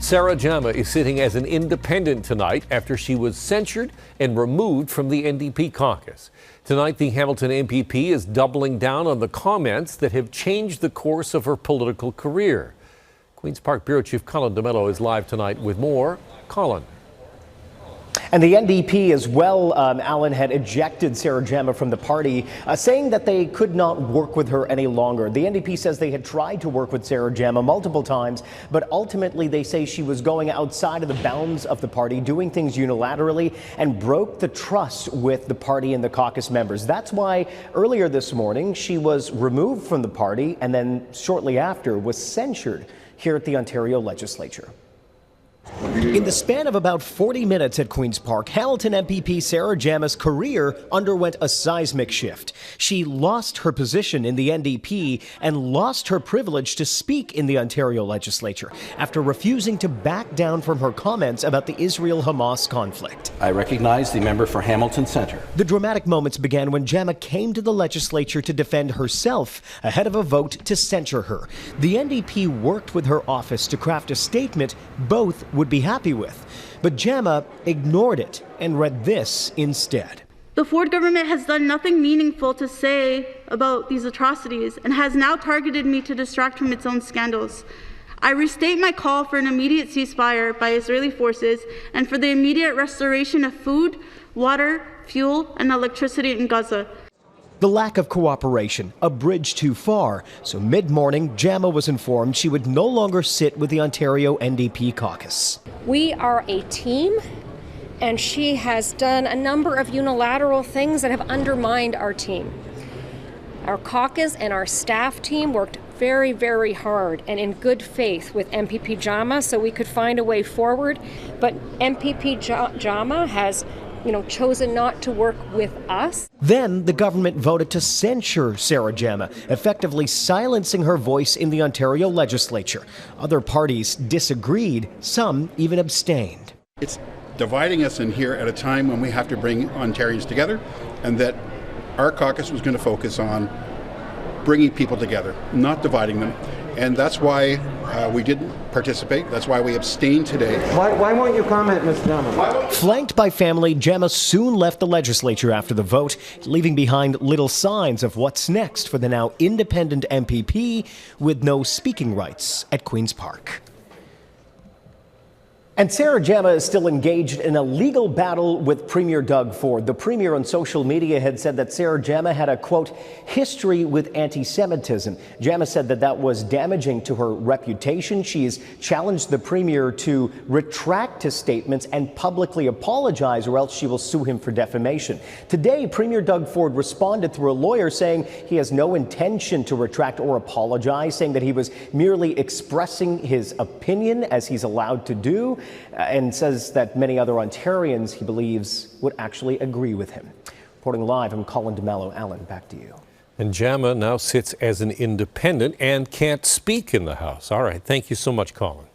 Sarah Jama is sitting as an independent tonight after she was censured and removed from the NDP caucus. Tonight, the Hamilton MPP is doubling down on the comments that have changed the course of her political career. Queen's Park Bureau Chief Colin D'Mello is live tonight with more. Colin. And the NDP as well, Alan, had ejected Sarah Jama from the party, saying that they could not work with her any longer. The NDP says they had tried to work with Sarah Jama multiple times, but ultimately they say she was going outside of the bounds of the party, doing things unilaterally, and broke the trust with the party and the caucus members. That's why earlier this morning she was removed from the party and then shortly after was censured here at the Ontario legislature. In the span of about 40 minutes at Queen's Park, Hamilton MPP Sarah Jama's career underwent a seismic shift. She lost her position in the NDP and lost her privilege to speak in the Ontario legislature after refusing to back down from her comments about the Israel-Hamas conflict. I recognize the member for Hamilton Centre. The dramatic moments began when Jama came to the legislature to defend herself ahead of a vote to censure her. The NDP worked with her office to craft a statement both would be happy with, but Jama ignored it and read this instead. The Ford government has done nothing meaningful to say about these atrocities and has now targeted me to distract from its own scandals. I restate my call for an immediate ceasefire by Israeli forces and for the immediate restoration of food, water, fuel, and electricity in Gaza. The lack of cooperation, a bridge too far, so mid-morning, Jama was informed she would no longer sit with the Ontario NDP caucus. We are a team, and she has done a number of unilateral things that have undermined our team. Our caucus and our staff team worked very, very hard and in good faith with MPP Jama so we could find a way forward, but MPP Jama has chosen not to work with us. Then the government voted to censure Sarah Jama, effectively silencing her voice in the Ontario legislature. Other parties disagreed, some even abstained. It's dividing us in here at a time when we have to bring Ontarians together, and that our caucus was going to focus on bringing people together, not dividing them. And that's why we didn't participate. That's why we abstained today. Why won't you comment, Ms. Jama? Flanked by family, Jama soon left the legislature after the vote, leaving behind little signs of what's next for the now independent MPP with no speaking rights at Queen's Park. And Sarah Jama is still engaged in a legal battle with Premier Doug Ford. The Premier on social media had said that Sarah Jama had a, quote, history with anti-Semitism. Jama said that that was damaging to her reputation. She has challenged the Premier to retract his statements and publicly apologize, or else she will sue him for defamation. Today, Premier Doug Ford responded through a lawyer saying he has no intention to retract or apologize, saying that he was merely expressing his opinion as he's allowed to do, and says that many other Ontarians, he believes, would actually agree with him. Reporting live, I'm Colin D'Mello. Alan, back to you. And Jama now sits as an independent and can't speak in the House. All right. Thank you so much, Colin.